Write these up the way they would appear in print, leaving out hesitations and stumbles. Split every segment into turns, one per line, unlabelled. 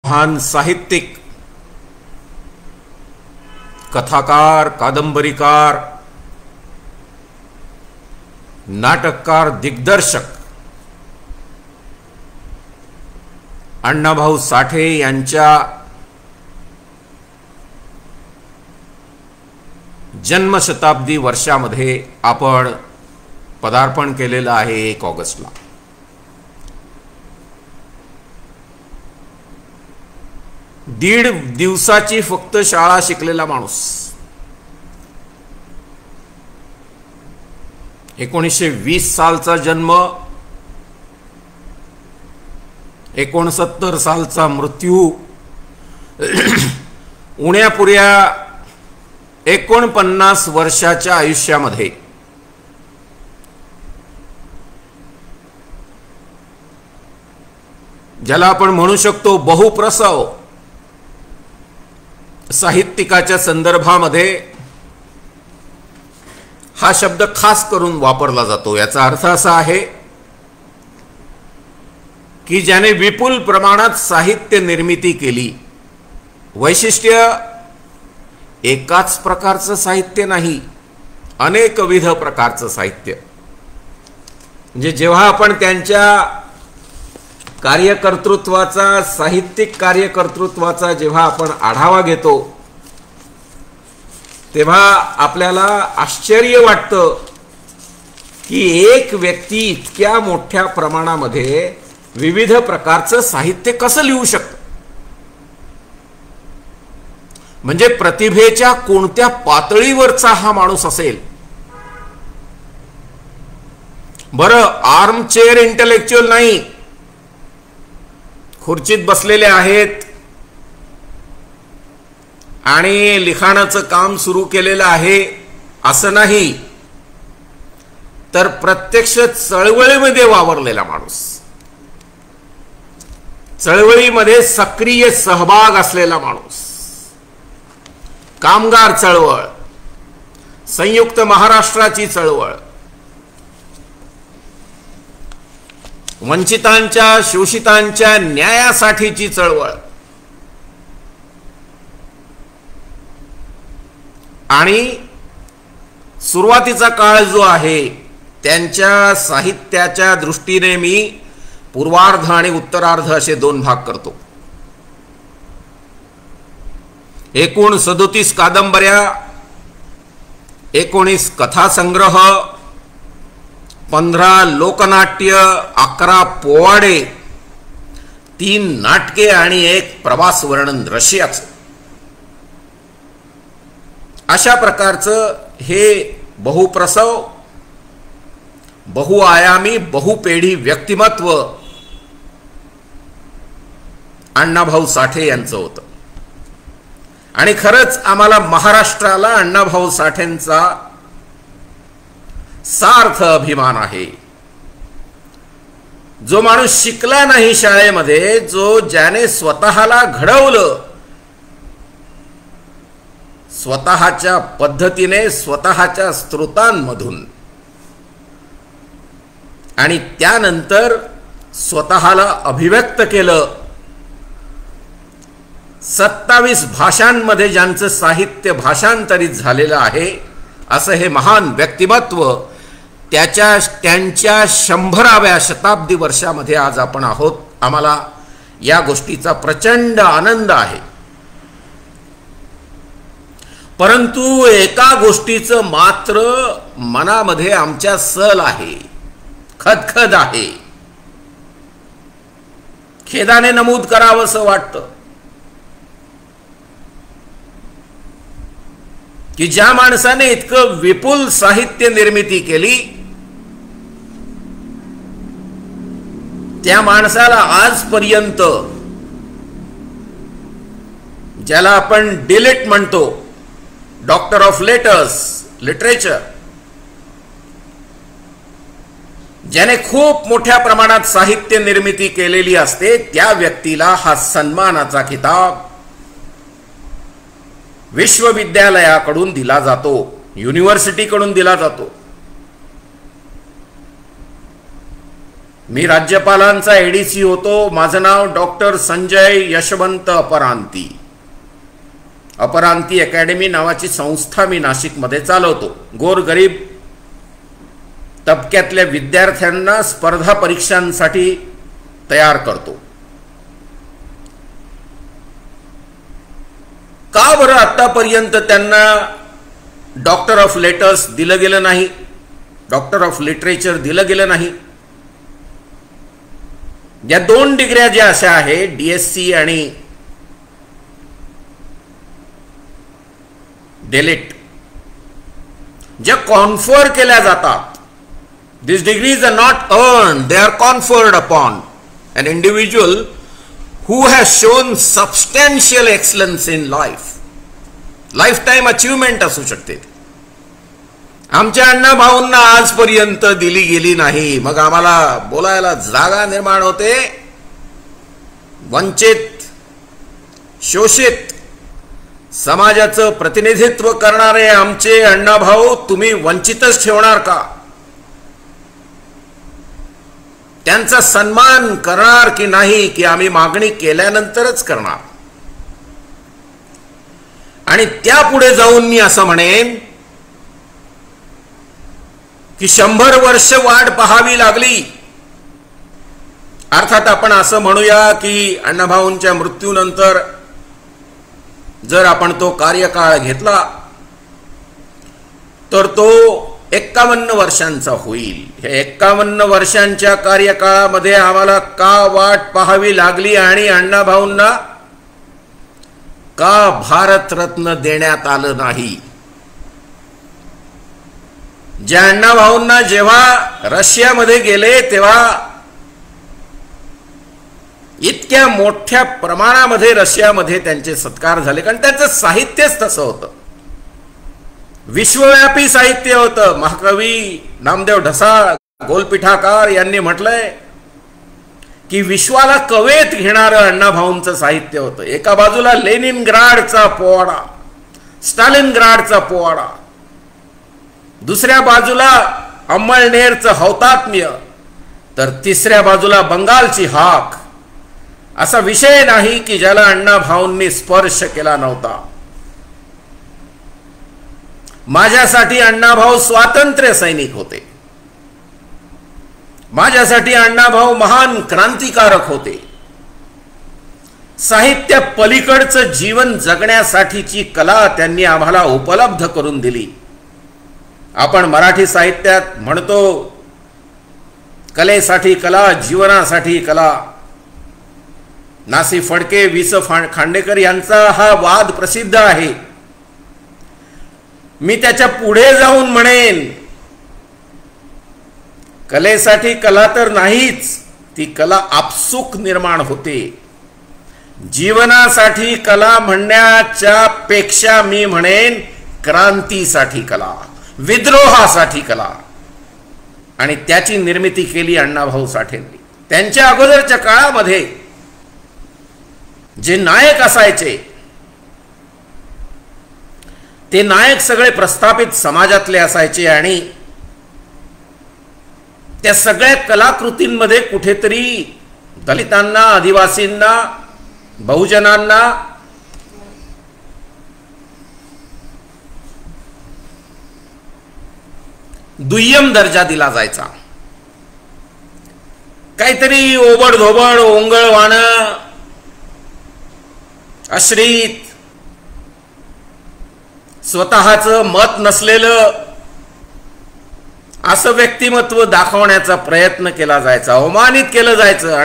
महान साहित्यिक, कथाकार, कादंबरीकार, नाटककार, दिग्दर्शक अण्णाभाऊ साठे यांच्या जन्मशताब्दी वर्षामध्ये आपण पदार्पण केलेलं आहे 1 ऑगस्टला. दीड दिवसाची फक्त शाळा शिकलेला माणूस, 1920 सालचा जन्म, 69 सालचा मृत्यू, उण्यापुऱ्या 49 वर्षाच्या आयुष्यामध्ये ज्याला आपण म्हणू शकतो बहुप्रसव, साहित्यिकाच्या संदर्भामध्ये हा शब्द खास करून वापरला जातो. याचा अर्थ असा आहे की ज्याने विपुल प्रमाणात साहित्य निर्मिती केली. वैशिष्ट्य एकाच प्रकारचं साहित्य नाही, अनेकविध प्रकारचं साहित्य. म्हणजे जेव्हा आपण त्यांच्या कार्यकर्तृत्वाचा, साहित्यिक कार्यकर्तृत्वाचा जेव्हा आपण आढावा घेतो तेव्हा आपल्याला आश्चर्य वाटतं की एक व्यक्ती इतक्या मोठ्या प्रमाणामध्ये विविध प्रकारचं साहित्य कसं लिहू शकतं. म्हणजे प्रतिभेच्या कोणत्या पातळीवरचा हा माणूस असेल. बरं, आर्म चेअर इंटेलेक्च्युअल नाही, खुर्चीत बसलेले आहेत आणि लिखाणाचं काम सुरू केलेलं आहे असं नाही, तर प्रत्यक्ष चळवळीमध्ये वावरलेला माणूस, चळवळीमध्ये सक्रिय सहभाग असलेला माणूस. कामगार चळवळ, संयुक्त महाराष्ट्राची चळवळ, वंचितांच्या, शोषितांच्या न्यायासाठीची चळवळ आणि सुरुवातीचा काळ जो आहे त्यांच्या साहित्याच्या दृष्टीने मी पूर्वार्ध आणि उत्तरार्ध असे 2 भाग करतो. एकूण 37 कादंबऱ्या, 19 कथासंग्रह, 15 लोकनाट्य, 11 पोवाडे, 3 नाटके आणि 1 प्रवास वर्णन रशियाचं. अशा प्रकारचं हे बहुप्रसव, बहुआयामी, बहुपेढी व्यक्तिमत्व अण्णाभाऊ साठे यांचं होतं. आणि खरंच आम्हाला महाराष्ट्राला अण्णाभाऊ साठेंचा सार्थ अभिमान आहे. जो माणूस शिकला नाही शाळेमध्ये, ज्याने स्वतःला घडवलं स्वतःच्या पद्धतीने, स्वतःच्या स्त्रोतांमधून, आणि त्यानंतर स्वतःला अभिव्यक्त केलं. 27 भाषांमध्ये ज्यांचं साहित्य भाषांतरित झालेलं आहे असं हे महान व्यक्तिमत्व त्यांच्या 100व्या शताब्दी वर्षामध्ये आज आपण आहोत. आम्हाला या गोष्टीचा प्रचंड आनंद आहे. परंतु एका गोष्टीचं मात्र मनामध्ये आमच्या सल आहे, खदखद आहे, खेदाने नमूद करावं असं वाटतं की ज्या माणसाने इतकं विपुल साहित्य निर्मिती केली त्या माणसाला आजपर्यंत, ज्याला आपण डिलिट म्हणतो, डॉक्टर ऑफ लेटर्स, लिटरेचर, ज्याने खूप मोठ्या प्रमाणात साहित्य निर्मिती केलेली असते, त्या व्यक्तीला हा सन्मानाचा खिताब विश्वविद्यालयाकडून दिला जातो, युनिव्हर्सिटीकडून दिला जातो. मी राज्यपालांचा एडीसी होतो. माझं नाव डॉक्टर संजय यशवंत अपरांती. अपरांती अकॅडमी नावाची संस्था मी नाशिकमध्ये चालवतो. गोरगरीब तबक्यातल्या विद्यार्थ्यांना स्पर्धा परीक्षांसाठी तयार करतो. का बरं आतापर्यंत त्यांना डॉक्टर ऑफ लेटर्स दिलं गेलं नाही, डॉक्टर ऑफ लिटरेचर दिलं गेलं नाही? या 2 डिग्र्या ज्या अशा आहेत, DSc आणि डेलिट, ज्या कॉन्फर केल्या जातात, these degrees are not earned, they are conferred upon an individual who has shown substantial excellence in life. Lifetime achievement असू शकते. आमच्या अण्णा भाऊंना आजपर्यंत दिली गेली नाही. मग आम्हाला बोलायला जागा निर्माण होते. वंचित, शोषित समाजाचं प्रतिनिधित्व करणारे आमचे अण्णा भाऊ तुम्ही वंचितच ठेवणार का? त्यांचा सन्मान करणार की नाही, की आम्ही मागणी केल्यानंतरच करणार? आणि त्यापुढे जाऊन मी असं म्हणेन की 100 वर्ष वाट पाहावी लागली. अर्थात आपण असं म्हणूया की अण्णाभाऊंच्या मृत्यूनंतर जर आपण तो कार्यकाळ घेतला तर तो 51 वर्षांचा होईल. हे 51 वर्षांच्या कार्यकाळामध्ये आम्हाला का वाट पाहावी लागली आणि अण्णाभाऊंना का भारतरत्न देण्यात आलं नाही? ज्या अण्णाभाऊंना जेव्हा रशियामध्ये गेले तेव्हा इतक्या मोठ्या प्रमाणामध्ये रशियामध्ये त्यांचे सत्कार झाले, कारण त्यांचं साहित्यच तसं होतं. विश्वव्यापी साहित्य होतं. महाकवी नामदेव ढसाळ, गोलपीठाकार यांनी म्हटलंय की विश्वाला कवेत घेणारं अण्णाभाऊंचं साहित्य होतं. एका बाजूला लेनिनग्राडचा पोवाडा, स्टालिनग्राडचा पोवाडा, दुसऱ्या बाजूला अंमळनेरचं हौतात्म्य, तर तिसऱ्या बाजूला बंगालची हाक. असा विषय नाही की ज्याला अण्णाभाऊंनी स्पर्श केला नव्हता. माझ्यासाठी अण्णाभाऊ स्वातंत्र्य सैनिक होते. माझ्यासाठी अण्णाभाऊ महान क्रांतिकारक होते. साहित्य पलीकडचं जीवन जगण्यासाठीची कला त्यांनी आम्हाला उपलब्ध करून दिली. आपण मराठी साहित्यात म्हणतो कलेसाठी कला, जीवनासाठी कला. नासी फडके, वि.स. खांडेकर यांचा हा वाद प्रसिद्ध आहे. मी त्याच्या पुढे जाऊन म्हणेन कलेसाठी कला तर नाहीच, ती कला आपसूक निर्माण होते. जीवनासाठी कला म्हणण्याच्या पेक्षा मी म्हणेन क्रांतीसाठी कला, विद्रोहासाठी कला. आणि त्याची निर्मिती केली अण्णाभाऊ साठेंनी. त्यांच्या अगोदरच्या काळामध्ये जे नायक असायचे ते नायक सगळे प्रस्थापित समाजातले असायचे आणि त्या सगळ्या कलाकृतींमध्ये कुठेतरी दलितांना, आदिवासींना, बहुजनांना दुय्यम दर्जा दिला जायचा. काहीतरी ओबडधोबड, ओंगळवाणं, अश्रित, स्वतःचं मत नसलेलं असं व्यक्तिमत्व दाखवण्याचा प्रयत्न केला जायचा, अवमानित केलं जायचं.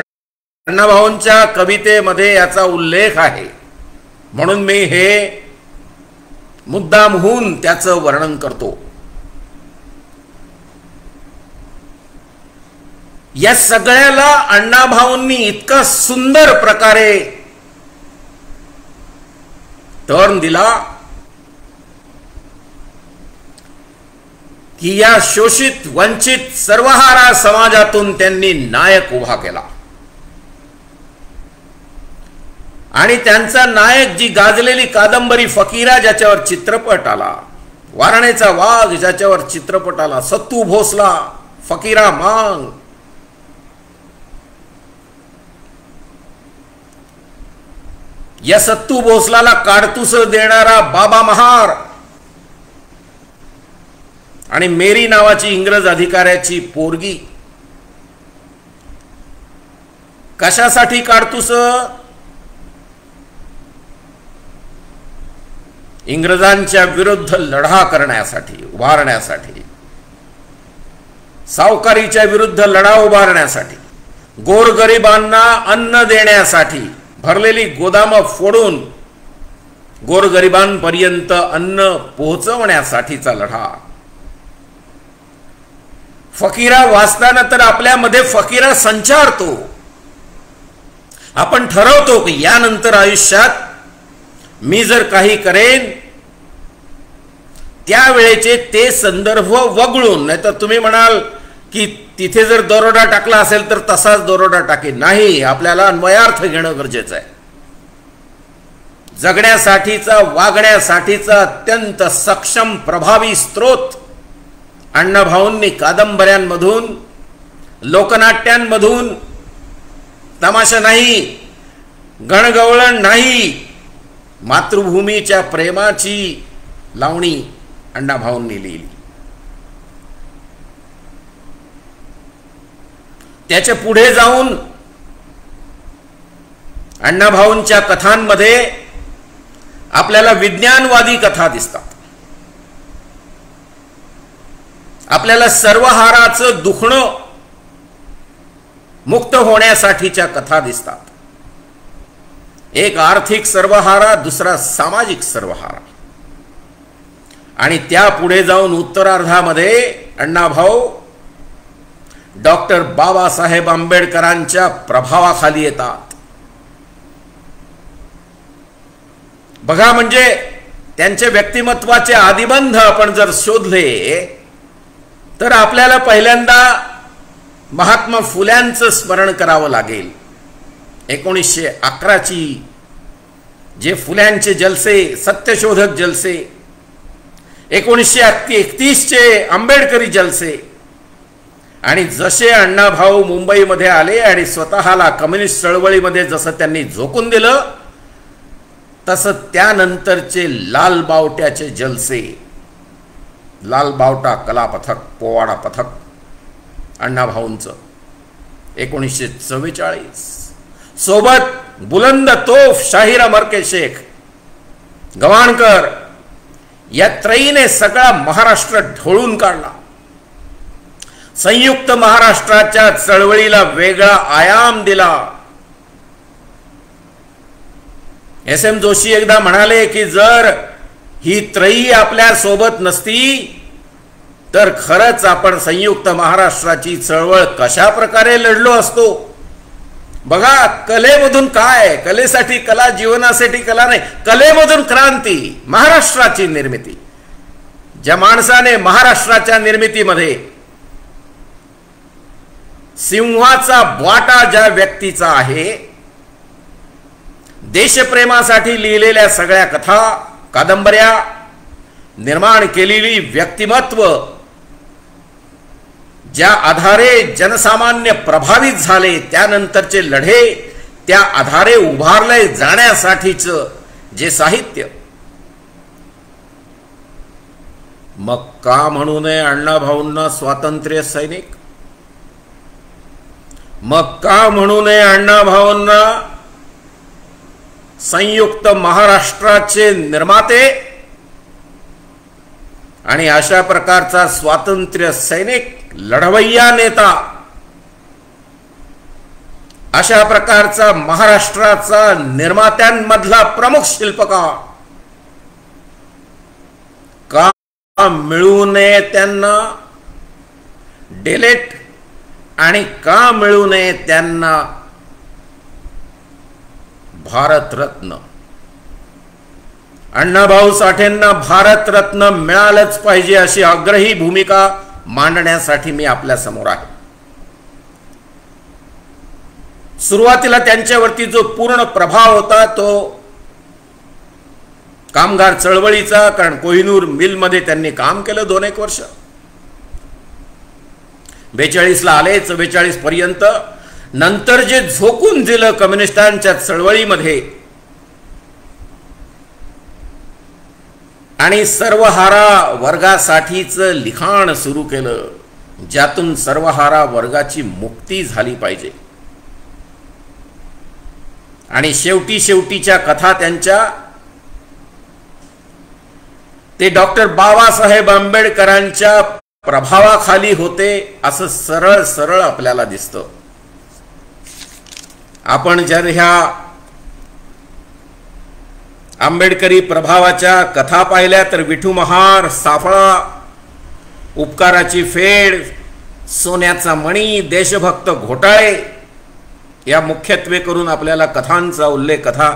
अण्णाभाऊंच्या कवितेमध्ये याचा उल्लेख आहे, म्हणून मी हे मुद्दामहून त्याचं वर्णन करतो. या सगळ्याला अण्णाभाऊंनी इतका सुंदर प्रकारे टर्न दिला की या शोषित, वंचित, सर्वहारा समाजातून त्यांनी नायक उभा केला. आणि त्यांचा नायक जी गाजलेली कादंबरी फकीरा, ज्याच्यावर चित्रपट आला, वारणेचा वाघ ज्याच्यावर चित्रपट आला, सत्तू भोसला, फकीरा मांग, या सत्तू भोसलाला काडतूस देणारा बाबा महार आणि मेरी नावाची इंग्रज अधिकाऱ्याची पोरगी कशासाठी काडतूस? इंग्रजांच्या विरुद्ध लढा करण्यासाठी, उभारण्यासाठी, सावकारीच्या विरुद्ध लढा उभारण्यासाठी, गोरगरिबांना अन्न देण्यासाठी, भरलेली गोदामं फोडून गोरगरिबांपर्यंत अन्न पोहोचवण्यासाठीचा लढा. फकीरा वाचताना तर आपल्यामध्ये फकीरा संचारतो. आपण ठरवतो की यानंतर आयुष्यात मी जर काही करेन त्यावेळेचे ते संदर्भ वगळून, नाही तर तुम्ही म्हणाल की तिथे जर दरोडा टाकला असेल तर तसाच दरोडा टाकेल. नाही, आपल्याला अन्वयार्थ घेणं गरजेचं आहे. जगण्यासाठीचा, वागण्यासाठीचा अत्यंत सक्षम प्रभावी स्रोत अण्णाभाऊंनी कादंबऱ्यांमधून, लोकनाट्यांमधून, तमाशा नाही, गणगवळण नाही, मातृभूमीच्या प्रेमाची लावणी अण्णाभाऊंनी लिहिली. त्याच्या पुढे जाऊन अण्णाभाऊंच्या कथांमध्ये आपल्याला विज्ञानवादी कथा दिसतात. आपल्याला सर्वहाराचं दुखणं मुक्त होण्यासाठीच्या कथा दिसतात. एक आर्थिक सर्वहारा, दुसरा सामाजिक सर्वहारा. आणि त्या पुढे जाऊन उत्तरार्धामध्ये अण्णाभाऊ डॉक्टर बाबासाहेब आंबेडकरांच्या प्रभावाखाली येतात. बघा, म्हणजे त्यांचे व्यक्तिमत्वाचे आदिबंध आपण जर शोधले तर आपल्याला पहिल्यांदा महात्मा फुल्यांचं स्मरण करावं लागेल. 1911ची जे फुल्यांचे जलसे, सत्यशोधक जलसे, 1931चे आंबेडकरी जलसे, आणि जसे अण्णाभाऊ मुंबईमध्ये आले आणि स्वतःला कम्युनिस्ट चळवळीमध्ये जसं त्यांनी झोकून दिलं, तसं त्यानंतरचे लाल बावट्याचे जलसे, लाल बावटा कला पथक, पोवाडा पथक अण्णाभाऊंचं 1944, सोबत बुलंद तोफ शाहीर अमर के शेख, गवाणकर, या त्रयीने सगळा महाराष्ट्र ढवळून काढला. संयुक्त महाराष्ट्राच्या चळवळीला वेगळा आयाम दिला. एस.एम. जोशी एकदा म्हणाले की जर ही त्रयी आपल्या सोबत नसती तर खरंच आपण संयुक्त महाराष्ट्राची चळवळ कशा प्रकारे लढलो असतो. बघा, कलेमधून काय, कलेसाठी कला, जीवनासाठी कला नाही, कलेमधून क्रांती, महाराष्ट्राची निर्मिती. ज्या माणसाने महाराष्ट्राच्या निर्मितीमध्ये सिंहाचा वाटा ज्या व्यक्तीचा आहे, देशप्रेमासाठी लिहिलेल्या सगळ्या कथा, कादंबऱ्या, निर्माण केलेली व्यक्तिमत्व, ज्या आधारे जनसामान्य प्रभावित झाले, त्यानंतरचे लढे, त्या आधारे उभारले जाण्यासाठीचं जे साहित्य, मग का म्हणू नये अण्णाभाऊंना स्वातंत्र्य सैनिक? मग का म्हणू नये अण्णाभाऊंना संयुक्त महाराष्ट्राचे निर्माते? आणि अशा प्रकारचा स्वातंत्र्य सैनिक, लढवय्या नेता, अशा प्रकारचा महाराष्ट्राचा निर्मात्यांमधला प्रमुख शिल्पकार का मिळू नये त्यांना डिलीट, आणि का मिळू नये त्यांना भारतरत्न? अण्णाभाऊ साठेंना भारतरत्न मिळालंच पाहिजे अशी आग्रही भूमिका मांडण्यासाठी मी आपल्या समोर आहे. सुरुवातीला त्यांच्यावरती जो पूर्ण प्रभाव होता तो कामगार चळवळीचा, कारण कोहिनूर मिलमध्ये त्यांनी काम केलं 2-1 वर्ष. 42ला आले, 44 पर्यंत. नंतर जे झोकून दिलं कम्युनिस्टांच्या चळवळीमध्ये आणि सर्वहारा वर्गासाठीच लिखाण सुरू केलं, ज्यातून सर्वहारा वर्गाची मुक्ती झाली पाहिजे. आणि शेवटीच्या कथा त्यांच्या ते डॉक्टर बाबासाहेब आंबेडकरांच्या प्रभावाखाली होते असं सरळ सरळ आपल्याला दिसतं. आपण जर ह्या आंबेडकरी प्रभावाच्या कथा पाहिल्या तर विठू महार, साफळा, उपकाराची फेड, सोन्याचा मणी, देशभक्त घोटाळे या मुख्यत्वे करून आपल्याला कथांचा उल्लेख, कथा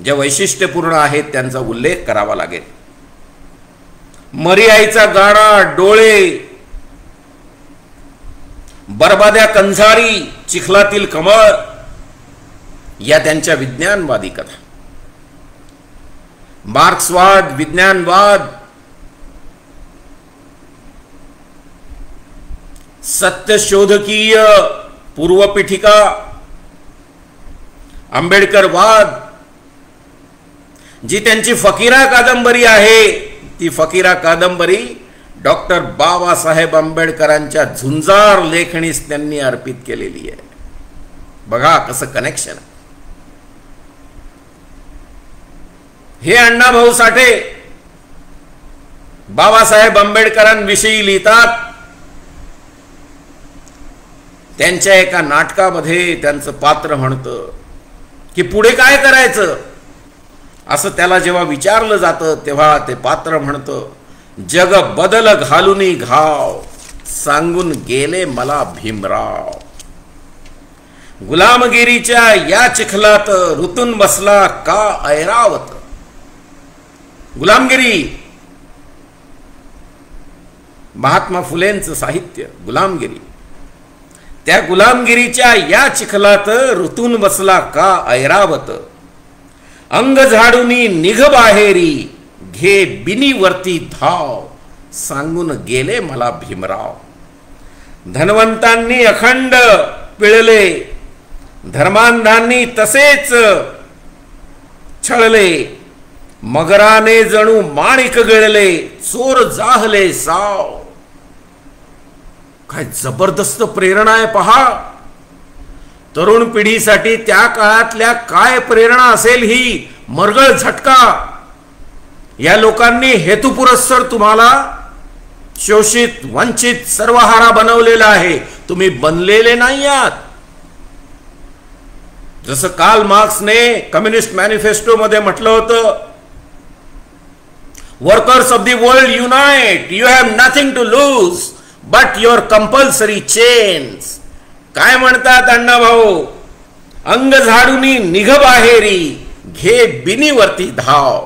ज्या वैशिष्ट्यपूर्ण आहेत त्यांचा उल्लेख करावा लागेल. मरी आईचा गाडा, डोळे, बरबाद्या कंझारी, चिखलातील कमळ या त्यांच्या विज्ञानवादी कथा. मार्क्सवाद, विज्ञानवाद, सत्यशोधकीय पूर्वपीठिका, आंबेडकरवाद, जी त्यांची फकीरा कादंबरी आहे, ती फकीरा कादंबरी डॉक्टर बाबासाहेब आंबेडकरांच्या झुंजार लेखणीस त्यांनी अर्पित केलेली आहे. बघा कसं कनेक्शन. हे अण्णाभाऊ साठे बाबासाहेब आंबेडकरांविषयी लिहितात. त्यांच्या एका नाटकामध्ये त्यांचं पात्र म्हणतं की पुढे काय करायचं, असं त्याला जेव्हा विचारलं जातं तेव्हा ते पात्र म्हणतं, जग बदल घालूनी घाव, सांगून गेले मला भीमराव. गुलामगिरीच्या या चिखलात ऋतून बसला का ऐरावत. गुलामगिरी, महात्मा फुलेंचं साहित्य. गुलामगिरी, त्या गुलामगिरीच्या या चिखलात ऋतून बसला का ऐरावत. अंग झाडूनी निघ बाहेरी, घे बिनीवरती धाव, सांगून गेले मला भीमराव. धनवंतांनी अखंड पिळले, धर्मांधांनी तसेच छळले. मगराने जणू माणिक गिळले, चोर जाहले साव. काय जबरदस्त प्रेरणा आहे पहा. तरुण पिढीसाठी त्या काळातल्या काय प्रेरणा असेल ही. मरगळ झटका. या लोकांनी हेतुपुरस्सर तुम्हाला शोषित, वंचित, सर्वहारा बनवलेला आहे. तुम्ही बनलेले नाही आहात. जसं कार्ल मार्क्सने कम्युनिस्ट मॅनिफेस्टो मध्ये म्हटलं होतं, workers of the world unite, you have nothing to lose but your compulsory chains. काय म्हणतात अण्णाभाऊ, अंग झाडूनी निघ बाहेरी, घे बिनीवरती धाव.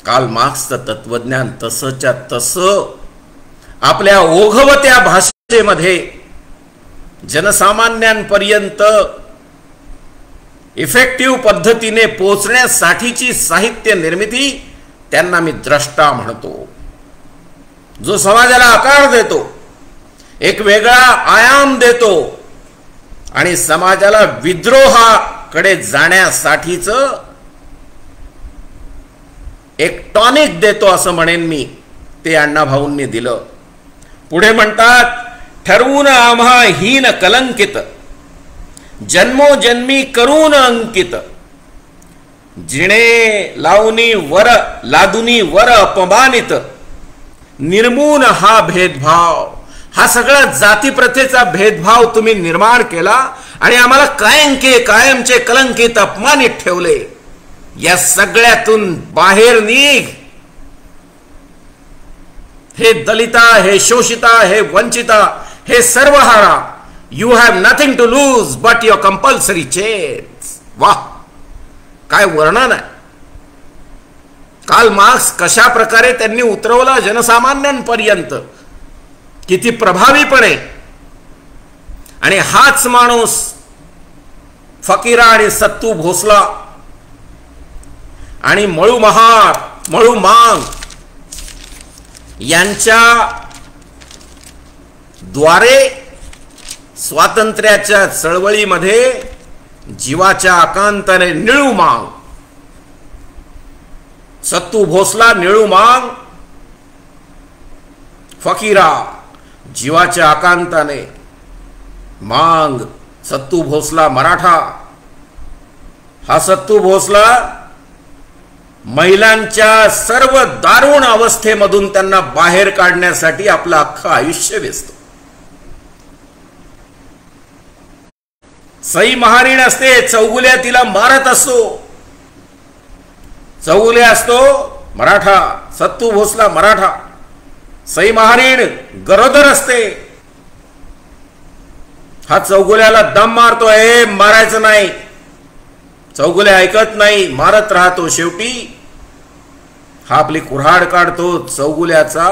कार्ल मार्क्सचं तत्वज्ञान तसंच्या तसं आपल्या ओघवत्या भाषेमध्ये जनसामान्यांपर्यंत इफेक्टिव्ह पद्धतीने पोहोचण्यासाठीची साहित्य निर्मिती, त्यांना मी द्रष्टा म्हणतो. जो समाजाला आकार देतो, एक वेगळा आयाम देतो आणि समाजाला विद्रोहाकडे जाण्यासाठीच एक टॉनिक देतो असं म्हणेन मी. ते अण्णाभाऊंनी दिलं. पुढे म्हणतात, ठरवून आम्हा हीन कलंकित, जन्मोजन्मी करून अंकित. जिणे लावूनी वर लादुनी वर अपमानित, निर्मून हा भेदभाव. हा सगळा जातीप्रथेचा भेदभाव तुम्ही निर्माण केला आणि आम्हाला कायमचे कलंकित, अपमानित ठेवले. या सगळ्यातून बाहेर निघ. हे दलिता, हे शोषिता, हे वंचिता, हे सर्वहारा, you have nothing to lose but your compulsory chains. वाह, काय वर्णन आहे. कार्ल मार्क्स कशा प्रकारे त्यांनी उतरवला जनसामान्यांपर्यंत, किती प्रभावीपणे. आणि हाच माणूस फकीरा आणि सत्तू भोसला आणि मळू महार, मळू मांग यांच्या द्वारे स्वातंत्र्याच्या चळवळीमध्ये जीवाच्या आकांताने निळू मांग सत्तू भोसला निळू मांग फकीरा जीवाच्या आकांताने, मांग सत्तू भोसला मराठा. हा सत्तू भोसला महिलांच्या सर्व दारुण अवस्थेमधून त्यांना बाहेर काढण्यासाठी आपलं अख्खं आयुष्य वेचतो. सई महारीण असते, चौगुल्या तिला मारत असतो. चौगुल्या असतो मराठा, सत्तू भोसला मराठा. सई महारीण गरोदर असते. हा चौगुल्याला दम मारतोय, मारायचं नाही. चौगुल्या ऐकत नाही, मारत राहतो. शेवटी हा आपली कुऱ्हाड काढतो. चौगुल्याचा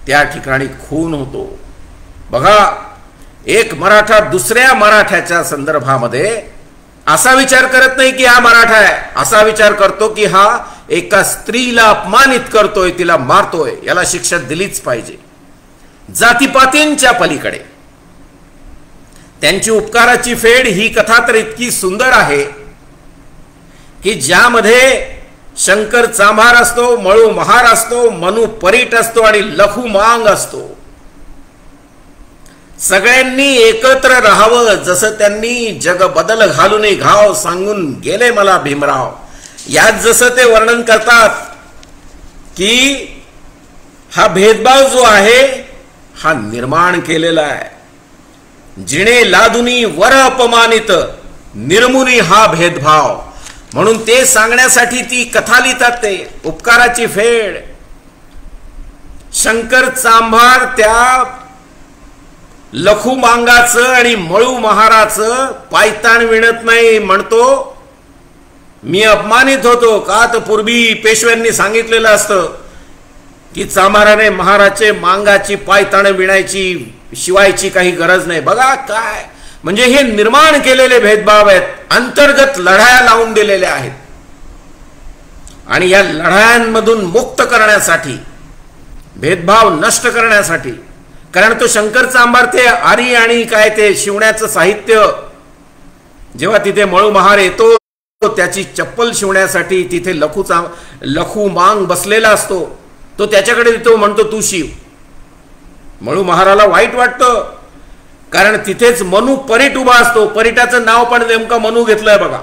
त्या ठिकाणी खून होतो. बघा, एक मराठा दुसऱ्या मराठ्याच्या संदर्भामध्ये असा विचार करत नाही की हा मराठा आहे, असा विचार करतो की हा एका स्त्रीला अपमानित करतोय, तिला मारतोय, याला शिक्षा दिलीच पाहिजे. जातीपातींच्या पलीकडे त्यांची उपकाराची फेड ही कथा तर इतकी सुंदर आहे की ज्यामध्ये शंकर चांभार असतो, मळू महार असतो, मनु परीट असतो आणि लखू मांग असतो. सगळ्यांनी एकत्र राहावं, जसं त्यांनी जग बदल घालून घाव सांगून गेले मला भीमराव. यात जसं ते वर्णन करतात की हा भेदभाव जो आहे हा निर्माण केलेला आहे. जिणे लादुनी वर अपमानित, निर्मुनी हा भेदभाव. म्हणून ते सांगण्यासाठी ती कथा लिहितात. ते उपकाराची फेड. शंकर चांभार त्या लखू मांगाचं आणि मळू महाराचं पायताण विणत नाही. म्हणतो मी अपमानित होतो का, तर पूर्वी पेशव्यांनी सांगितलेलं असतं की चांभाराने महाराचे मांगाची पायताण विणायची, शिवायची काही गरज नाही. बघा काय म्हणजे हे निर्माण केलेले भेदभाव आहेत, अंतर्गत लढाया लावून दिलेल्या आहेत. आणि या लढायांमधून मुक्त करण्यासाठी, भेदभाव नष्ट करण्यासाठी, कारण तो शंकर चांभार ते आरी आणि काय ते शिवण्याचं साहित्य जेव्हा तिथे मळू महार येतो, त्याची चप्पल शिवण्यासाठी तिथे लखू मांग बसलेला असतो. तो त्याच्याकडे तो म्हणतो तू शिव. मळू महाराला वाईट वाटतं, कारण तिथेच मनु परीट उभा असतो. परीटाचं नाव पण नेमकं मनु घेतलंय बघा.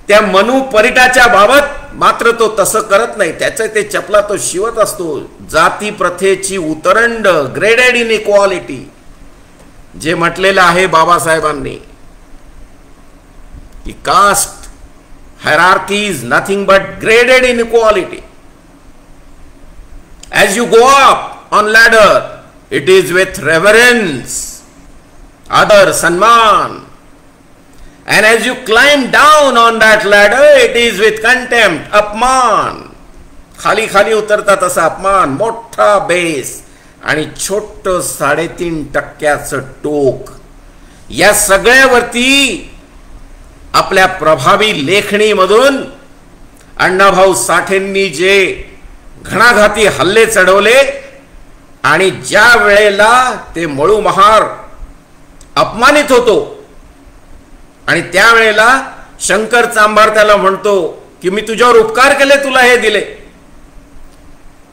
त्या मनु परीटाच्या बाबत मात्र तो तसं करत नाही. त्याचं ते चपला तो शिवत असतो. जाती प्रथेची उतरंड, ग्रेडेड इन इक्वालिटी, जे म्हटलेलं आहे बाबासाहेबांनी की caste hierarchy is nothing but graded in equality. As you go up on ladder, it is with reverence, adar, sanman. And as you climb down on that ladder, it is with contempt, अपमान. खाली खाली उतरता तसा अपमान. मोठा base आणि छोट 3.5% टोक. या सगळ्यावरती आपल्या प्रभावी लेखणीमधून अण्णाभाऊ साठेंनी जे घणाघाती हल्ले चढवले आणि ज्या वेळेला ते मळू महार अपमानित होतो आणि त्यावेळेला शंकर चांभार त्याला म्हणतो की मी तुझ्यावर उपकार केले, तुला हे दिले.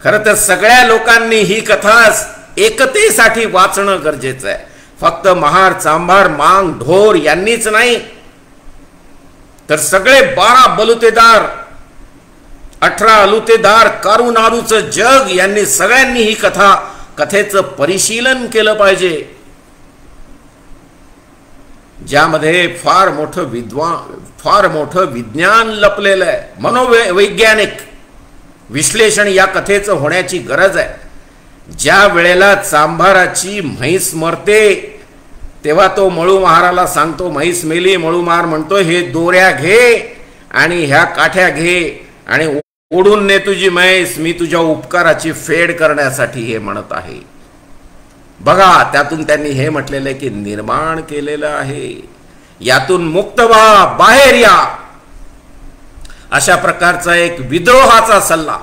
खरं तर सगळ्या लोकांनी ही कथा एकतेसाठी वाचणं गरजेचं आहे. फक्त महार, चांभार, मांग, ढोर यांनीच नाही, तर सगळे 12 बलुतेदार, 18 अलुतेदार, कारुनारूचं जग यांनी सगळ्यांनी ही कथेचं परिशीलन केलं पाहिजे, ज्यामध्ये फार मोठं विज्ञान लपलेलं आहे. मनोवैज्ञानिक विश्लेषण या कथेचं होण्याची गरज आहे. ज्या वेळेला चांभाराची म्हैस मरते तेव्हा तो मळू महाराला सांगतो म्हैस मेली. मळू महार म्हणतो हे दोऱ्या घे आणि ह्या काठ्या घे आणि ओढून ने तुझी म्हैस, मी तुझ्या उपकाराची फेड करण्यासाठी हे म्हणत आहे. बघा, त्यातून त्यांनी हे म्हटलेलं आहे की निर्माण केलेलं आहे, यातून मुक्त व्हा, बाहेर या. अशा प्रकारचा एक विद्रोहाचा सल्ला,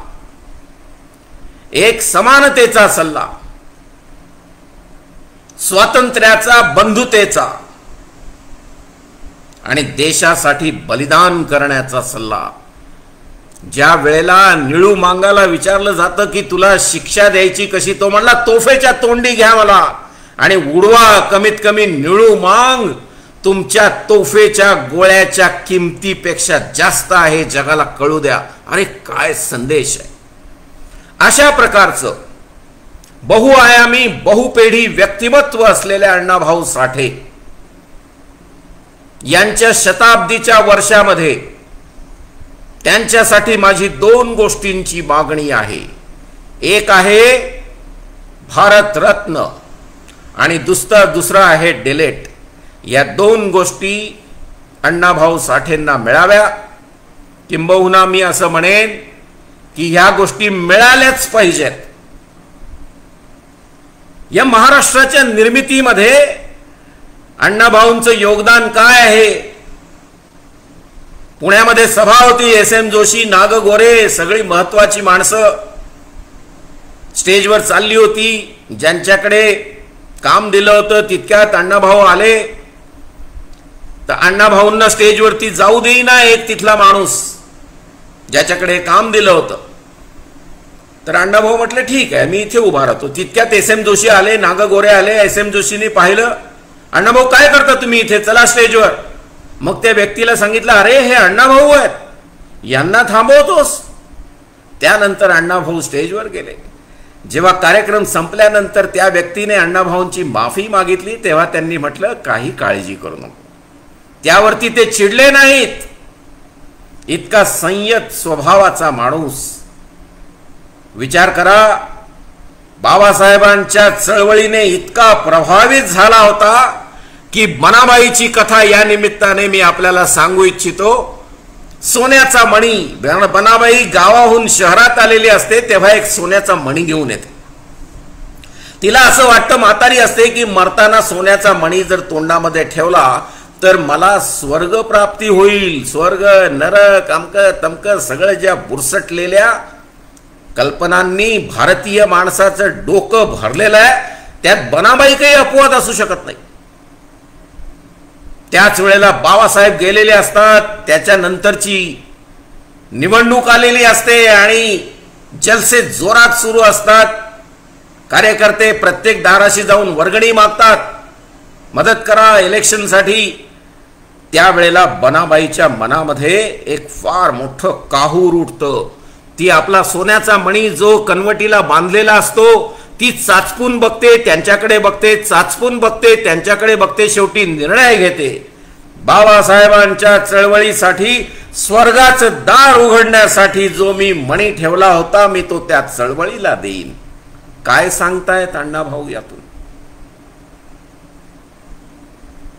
एक समानतेचा सल्ला, स्वातंत्र्याचा, बंधुतेचा आणि देशासाठी बलिदान करण्याचा सल्ला ज्या वेळेला निळू मांगाला विचारलं जातं की तुला शिक्षा द्यायची कशी, तो म्हणला तोफेच्या तोंडी घ्या मला आणि उडवा, कमीत कमी निळू मांग तुमच्या तोफेच्या गोळ्याच्या किमतीपेक्षा जास्त आहे, जगाला कळू द्या. अरे काय संदेश आहे. अशा प्रकारचं बहुआयामी बहुपेढी व्यक्तिमत्व असलेल्या अण्णाभाऊ साठे यांच्या शताब्दीच्या वर्षामध्ये त्यांच्यासाठी माझी 2 गोष्टींची मागणी आहे. एक आहे भारतरत्न आणि दुसरा आहे डिलेट. या 2 गोष्टी अण्णाभाऊ साठेंना मिळाव्या. किंबहुना मी असं म्हणेन की ह्या गोष्टी मिळाल्याच पाहिजेत. या महाराष्ट्राच्या निर्मितीमध्ये अण्णाभाऊंचं योगदान काय आहे. पुण्यामध्ये सभा होती, एस.एम. जोशी, नाग गोरे, सगळी महत्वाची माणसं स्टेजवर चालली होती. ज्यांच्याकडे काम दिलं होतं तितक्यात अण्णाभाऊ आले. तर अण्णाभाऊंना स्टेजवरती जाऊ देईना एक तिथला माणूस ज्याच्याकडे काम दिलं होतं. तर अण्णाभाऊ म्हटले ठीक आहे, मी इथे उभा राहतो. तितक्यात एस.एम. जोशी आले, नाग गोरे आले. एस.एम. जोशींनी पाहिलं, अण्णाभाऊ काय करता तुम्ही इथे, चला स्टेजवर. मग त्या व्यक्तीला सांगितलं, अरे हे अण्णाभाऊ आहेत, यांना थांबवतोस. त्यानंतर अण्णाभाऊ स्टेजवर गेले. जेव्हा कार्यक्रम संपल्यानंतर त्या व्यक्तीने अण्णाभाऊंची माफी मागितली तेव्हा त्यांनी म्हटलं काही काळजी करू नको. त्यावरती ते चिडले नाहीत. इतका संयत स्वभावाचा माणूस. विचार करा, बाबासाहेबांच्या चळवळीने इतका प्रभावित झाला होता की बनाबाईची कथा या निमित्ताने मी आपल्याला सांगू इच्छितो. सोन्याचा मणी, बनाबाई गावाहून शहरात आलेली असते तेव्हा एक सोन्याचा मणी घेऊन येते. तिला असं वाटतं, म्हातारी असते, की मरताना सोन्याचा मणी जर तोंडामध्ये ठेवला तर मला स्वर्ग प्राप्ती होईल. स्वर्ग, नरक, अमक तमक सगळं ज्या बुरसटलेल्या कल्पनांनी भारतीय माणसाचं डोकं भरलेलं आहे, त्यात बनाबाई काही अपवाद असू शकत नाही. त्याच वेळेला बाबासाहेब गेलेले असतात, त्याच्यानंतरची निवडणूक आलेली असते आणि जलसे जोरात सुरू असतात. कार्यकर्ते प्रत्येक दाराशी जाऊन वर्गणी मागतात, मदत करा इलेक्शनसाठी. त्यावेळेला बनाबाईच्या मनामध्ये एक फार मोठं काहूर उठतं. ती आपला सोन्याचा मणी जो कनवटीला बांधलेला असतो ती चाचपून बघते, त्यांच्याकडे बघते, चाचपून बघते, त्यांच्याकडे बघते. शेवटी निर्णय घेते, बाबासाहेबांच्या चळवळीसाठी, स्वर्गाचं दार उघडण्यासाठी जो मी मणी ठेवला होता मी तो त्या चळवळीला देईन. काय सांगतायत अण्णाभाऊ यातून.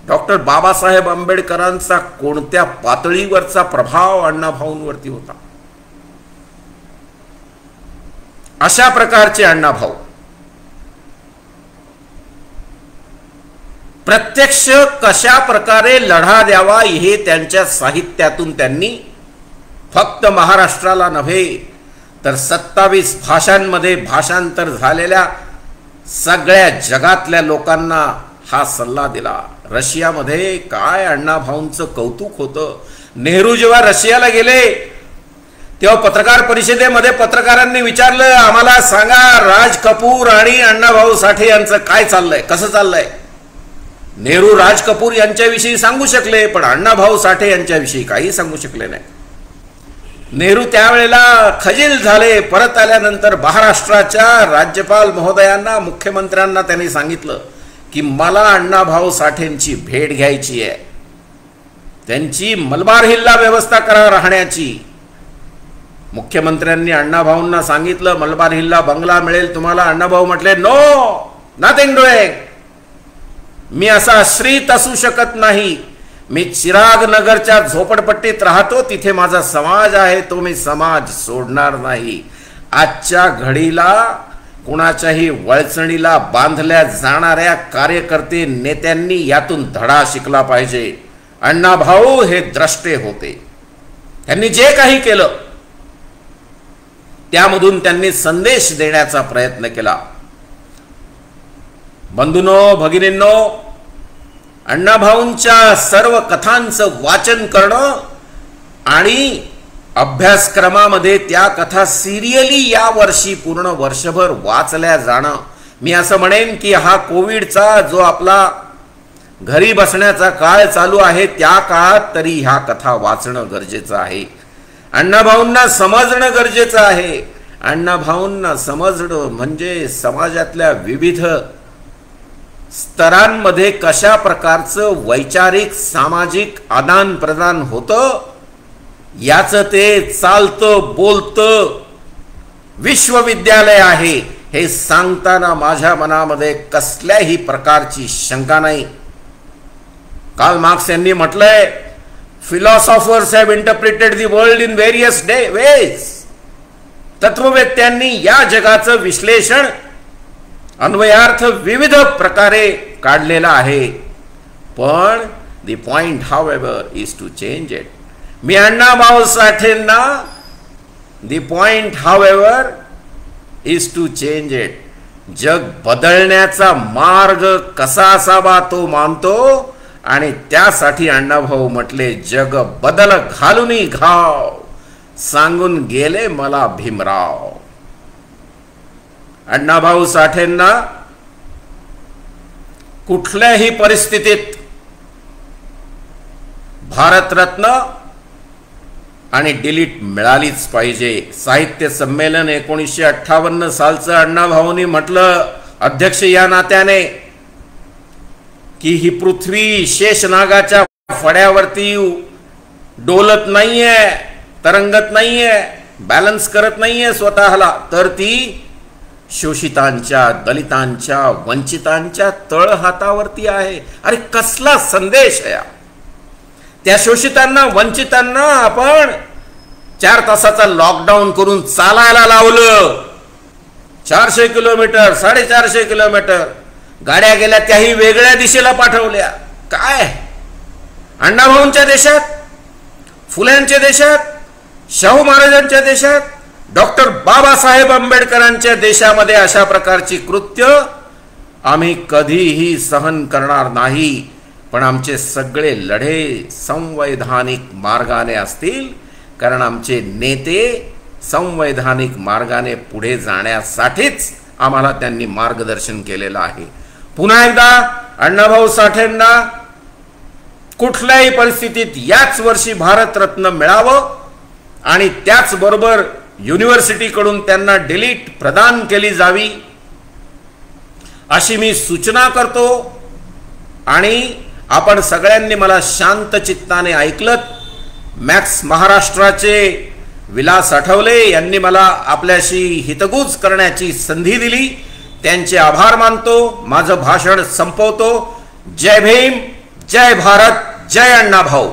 डॉक्टर बाबासाहेब आंबेडकरांचा कोणत्या पातळीवरचा प्रभाव अण्णाभाऊंवरती होता. अशा प्रकारचे अण्णाभाऊ प्रत्यक्ष कशा प्रकारे लढा द्यावा हे त्यांच्या साहित्यातून त्यांनी फक्त महाराष्ट्राला नव्हे तर 27 भाषांमध्ये भाषांतर झालेल्या सगळ्या जगातल्या लोकांना हा सल्ला दिला. रशियामध्ये काय अण्णाभाऊंचं कौतुक होतं. नेहरू जेव्हा रशियाला गेले तेव्हा पत्रकार परिषदेमध्ये पत्रकारांनी विचारलं, आम्हाला सांगा राज कपूर आणि अण्णाभाऊ साठे यांचं काय चाललंय, कसं चाललंय. नेहरू राज कपूर यांच्याविषयी सांगू शकले पण अण्णाभाऊ साठे यांच्याविषयी काही सांगू शकले नाही. नेहरू त्यावेळेला खजील झाले. परत आल्यानंतर महाराष्ट्राच्या राज्यपाल महोदयांना, मुख्यमंत्र्यांना त्यांनी सांगितलं की मला अण्णाभाऊ साठेंची भेट घ्यायची आहे, त्यांची मलबार हिलला व्यवस्था करा राहण्याची. मुख्यमंत्र्यांनी अण्णाभाऊंना सांगितलं मलबार हिलला बंगला मिळेल तुम्हाला. अण्णाभाऊ म्हटले नो, नथिंग डुईंग. मी असा आश्रित असू शकत नाही. मी चिराग नगरच्या झोपडपट्टीत राहतो, तिथे माझा समाज आहे, तो मी समाज सोडणार नाही. आजच्या घडीला कुणाच्याही वळचणीला बांधल्या जाणाऱ्या कार्यकर्ते नेत्यांनी यातून धडा शिकला पाहिजे. अण्णाभाऊ हे द्रष्टे होते. त्यांनी जे काही केलं त्यामधून त्यांनी संदेश देण्याचा प्रयत्न केला. बंधूंनो, भगिनींनो, अण्णाभाऊंच्या सर्व कथांचं वाचन करणं आणि अभ्यासक्रमामध्ये त्या कथा सिरियली या वर्षी पूर्ण वर्षभर वाचल्या जाणं, मी असं म्हणेन की हा कोविडचा जो आपला घरी बसण्याचा काळ चालू आहे त्या काळात तरी ह्या कथा वाचणं गरजेचं आहे. अण्णाभाऊंना समजणं गरजेचं आहे. अण्णाभाऊंना समजणं म्हणजे समाजातल्या विविध स्तरांमध्ये कशा प्रकारचं वैचारिक सामाजिक आदान प्रदान होतं याचं ते चालतं बोलतं विश्वविद्यालय आहे हे सांगताना माझ्या मनामध्ये कसल्याही प्रकारची शंका नाही. कार्ल मार्क्स यांनी म्हटलंय, philosophers have interpreted the world in various ways. तत्ववेत्यांनी या जगाचं विश्लेषण अन्वयार्थ विविध प्रकारे काढलेला आहे. पण the point however is to change it. मी अण्णाभाऊ साठेंना the point however is to change it. जग बदलण्याचा मार्ग कसा असावा तो मानतो आणि त्यासाठी अण्णाभाऊ म्हटले, जग बदल घालूनी घाव सांगून गेले मला भीमराव. अण्णाभाऊ साठेंना कुठल्याही परिस्थितीत भारतरत्न आणि डिलीट मिळालीच पाहिजे. साहित्य संमेलन 1958 सालचं अण्णाभाऊंनी म्हटलं, अध्यक्ष या नात्याने, की ही पृथ्वी शेषनागाच्या फड्यावरती डोलत नाहीये, तरंगत नाहीये, बॅलन्स करत नाहीये स्वतःला, तर ती शोषितांच्या, दलितांच्या, वंचितांच्या तळहातावरती आहे. अरे कसला संदेश आहे! त्या शोषितांना, वंचितांना आपण 4 तासाचा लॉकडाऊन करून चालायला लावलं. 400 किलोमीटर, 450 किलोमीटर गाड्या गेल्या, त्याही वेगळ्या दिशेला पाठवल्या. काय अण्णाभाऊंच्या देशात, फुल्यांच्या देशात, शाहू महाराजांच्या देशात, डॉक्टर बाबासाहेब आंबेडकरांच्या देशामध्ये अशा प्रकारची कृत्य आम्ही कधीही सहन करणार नाही. पण आमचे सगळे लढे संवैधानिक मार्गाने असतील, कारण आमचे नेते संवैधानिक मार्गाने पुढे जाण्यासाठीच आम्हाला त्यांनी मार्गदर्शन केलेलं आहे. पुन्हा एकदा अण्णाभाऊ साठेंना कुठल्याही परिस्थितीत याच वर्षी भारतरत्न मिळावं आणि त्याचबरोबर युनिव्हर्सिटीकडून त्यांना डिलीट प्रदान केली जावी अशी मी सूचना करतो. आणि आपण सगळ्यांनी मला शांत चित्ताने ऐकलत. मॅक्स महाराष्ट्राचे विलास आठवले यांनी मला आपल्याशी हितगुज करण्याची संधी दिली, त्यांचे आभार मानतो. माझं भाषण संपवतो. जय भीम, जय भारत, जय अण्णाभाऊ.